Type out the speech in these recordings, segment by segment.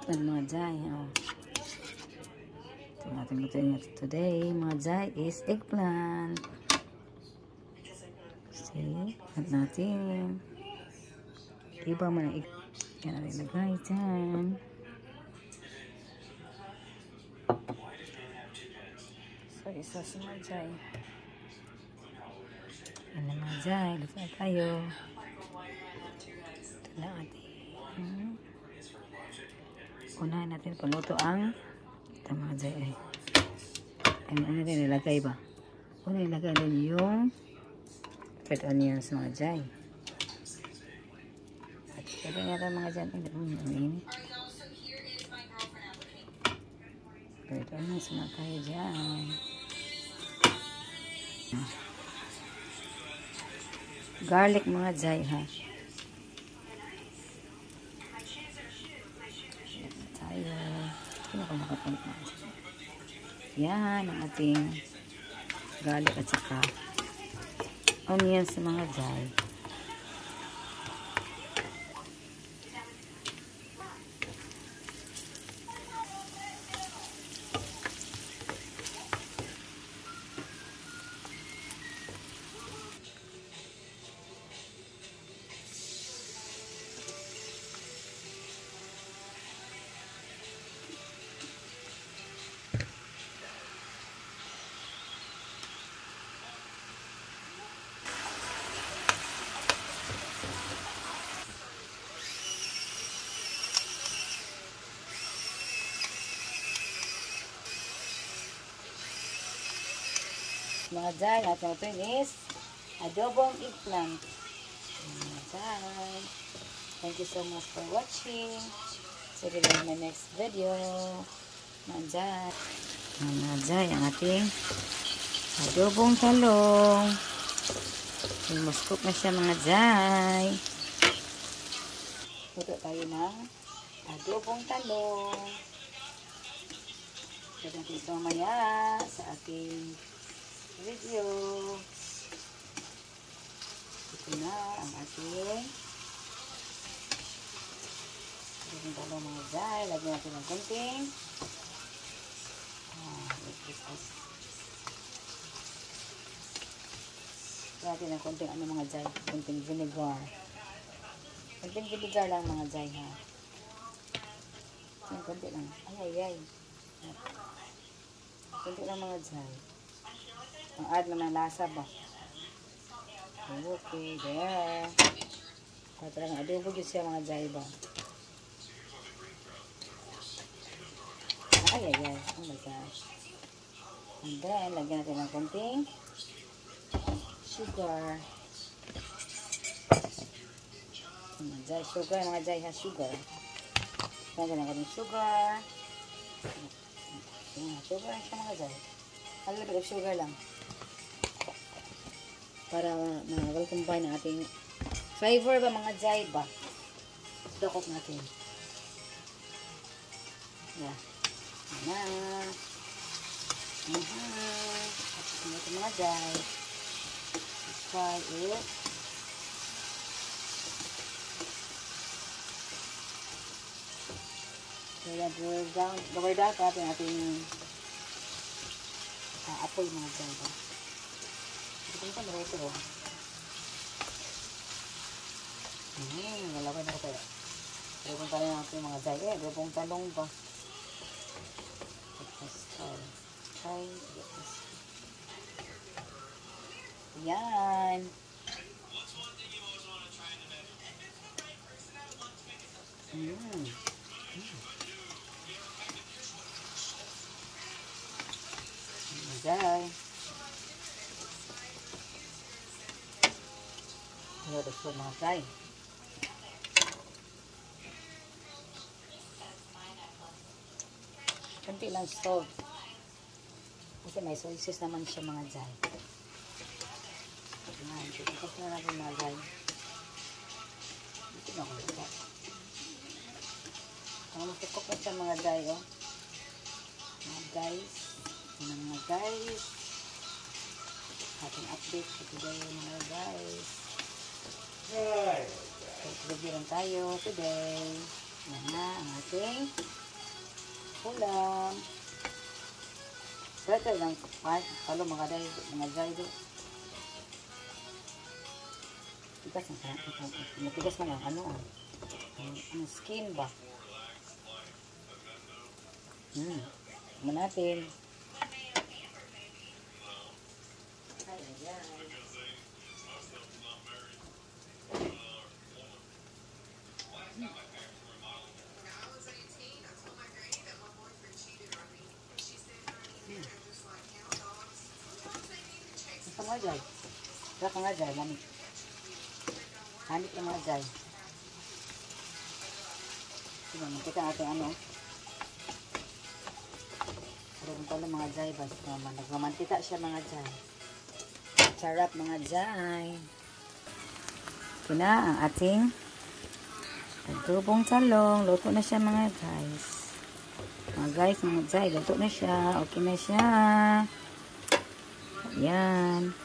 At mga jay, oh. Ito natin lutuin today, mga jay, is eggplant. See? At natin. Iba man ang eggplant. Yan natin lagay dyan. So, isa sa mga jay. Yan na mga jay, luto na tayo. Ito na ating. Unahin natin paluto ang ito mga jay ay. Ano natin nilagay ba? Una ilagay din yung red onions mga jay. At ilagay natin mga jay. Red onions mga tayo dyan. Garlic mga jay ha. Tayo. Sino ko nakapunta? Yan ang ating garlic at saka onions mga jay. Mga jay, natin ito is adobong eggplant. Mga jay. Thank you so much for watching. See you in my next video. Mga jay. Mga jay, ang ating adobong talong. Muskop na siya mga jay. Luto tayo ng adobong talong. Ito natin ito mamaya sa ating video. Ito na ang ating talong mga jay. Lagyan natin ng konting lagyan natin ng konting ano mga jay, konting vinegar. Konting vinegar lang mga jay ha. Konti lang. Ay. Konti lang mga jay. Ang add na ng lasa ba? Okay, there. Kaya talagang adobo yun siya mga jay ba? Ay. Oh my gosh. And then, lagyan natin ng konting sugar. Mga jay, sugar. Mga jay ha, sugar. Lagyan natin ng sugar. Sugar lang siya mga jay. A little bit of sugar lang. Para ma-combine ang ating flavor ba mga jay ba? Dokok natin. Yeah. At ito mga jay. Try it. Kaya gawin dapat natin ating apoy mga jay ba? Ito pa na ito. Lalawin ako tayo. Adobong talong natin mga jay. Adobong talong ba? Try this. Yan. Jay. Ito po mga jay. Kunti lang salt. Kasi may soy sauce naman siya mga jay. Ayan. Ito na natin mga jay. Ito na ako ito. Ang masukok na siya mga jay. Oh. Mga guys. Mga guys. Ating update for today mga guys. Review lang tayo today. Yan na ang ating ulam. Pwede lang, palo mga dry do. Tigas na, matigas na lang, ang skin ba? Natin. Pangajay. Kaya pangajay, lamig. Hanip yung mga jay. Sige, makita natin ano. Meron pala mga jay ba? Nagmamantika siya mga jay. Sarap mga jay. Ito na ang ating adobong talong. Luto na siya mga guys. Mga jay, luto na siya. Okay na siya. Ayan.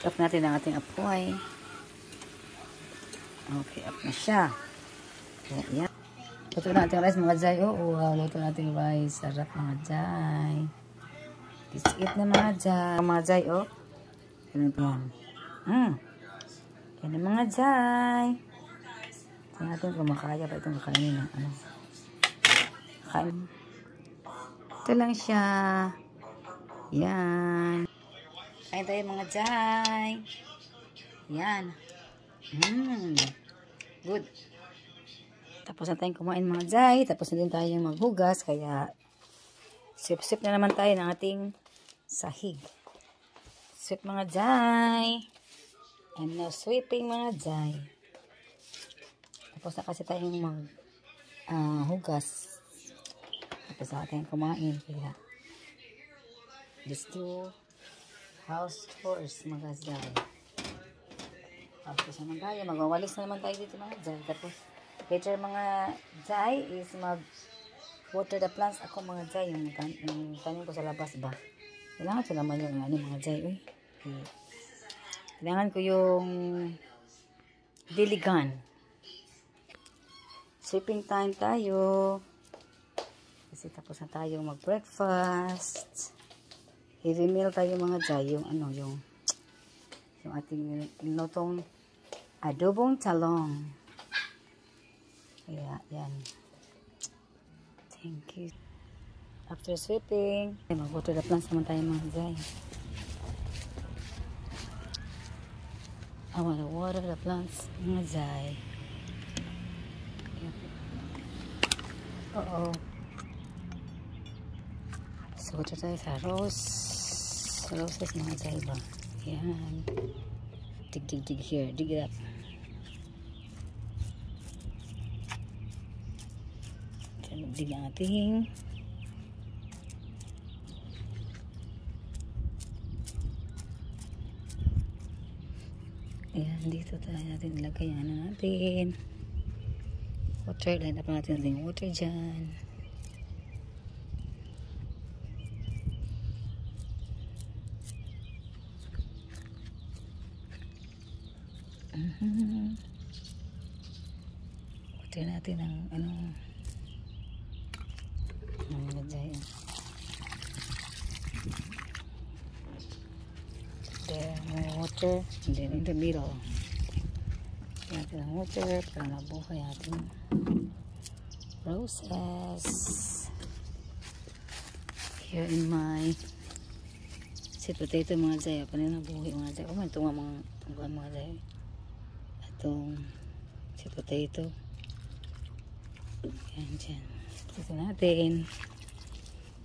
Off natin ang ating apoy. Okay, off na siya. Ayan. Luto natin ang rice mga jay. Oh, wow. Luto natin ang rice. Sarap mga jay. Biskit na mga jay. Mga jay, oh. Ganun pa yan. Yan na mga jay. Tingnan natin kung makaya pa itong kakainin na. Kain. Ito lang siya. Yan. Kain tayo mga jay. Yan. Good. Tapos na tayong kumain mga jay. Tapos na din tayong maghugas. Kaya sip-sip na naman tayo ng ating sahig. Sweep mga jay. And now sweeping mga jay. Tapos na kasi tayong maghugas. Tapos na tayong kumain. Kaya let's do house chores mga jay. Tapos naman tayo. Magwawalis na naman tayo dito mga jay. Tapos later mga jay is water the plants. Ako mga jay yung tanim ko sa labas ba. Kailangan ko naman yung mga jay. Kailangan ko yung diligan. Sweeping time tayo. Kasi tapos na tayo mag-breakfast. Heavy meal tayo mga jay. Yung ating nilutong adobong talong. Kaya, yan. Thank you. After sweeping, mag-water the plants naman tayo mga jay. I want to water the plants mga jay. So, water tayo sa roses mga jay ba. Yan. Dig here. Dig it up. Dig ang ating ayan, dito tayo natin ilagay natin water. Line up natin yung water dyan. Water natin ang dyan. There, more water. And then in the middle. Natin ang water para mabuhay natin roses. Here in my sweet potato mga jay. Paano nabuhay mga jay? Ito nga mga jay. Itong sweet potato. Yan dyan. Ito natin.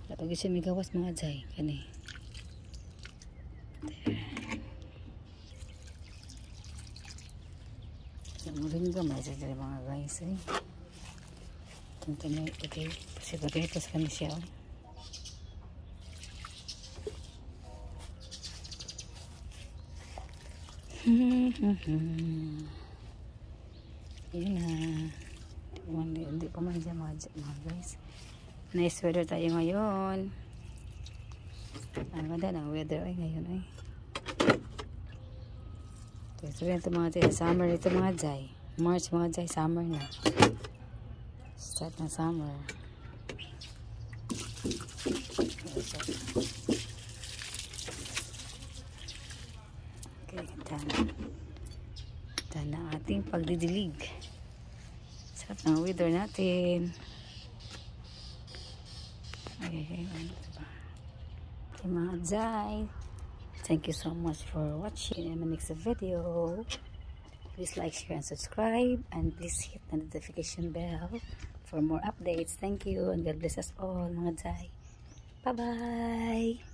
Kapag isa may gawas mga jay. Kani. There. Moringa may dyan mga guys eh. Ito na okay. Kasi potatoes kami siya. Yan na. Hindi pa man dyan mga guys. Nice weather tayo ngayon. Ang ganda ng weather ay ngayon ay. Ito rin ito mga jay. Summer ito mga jay. March mga jay. Summer na. Start ng summer. Okay, done na ating pagdidilig. Sarap ng weather natin. Okay, mga Jai, thank you so much for watching. In the next video, please like, share, and subscribe, and please hit the notification bell for more updates. Thank you, and God bless us all, mga Jai. Bye-bye!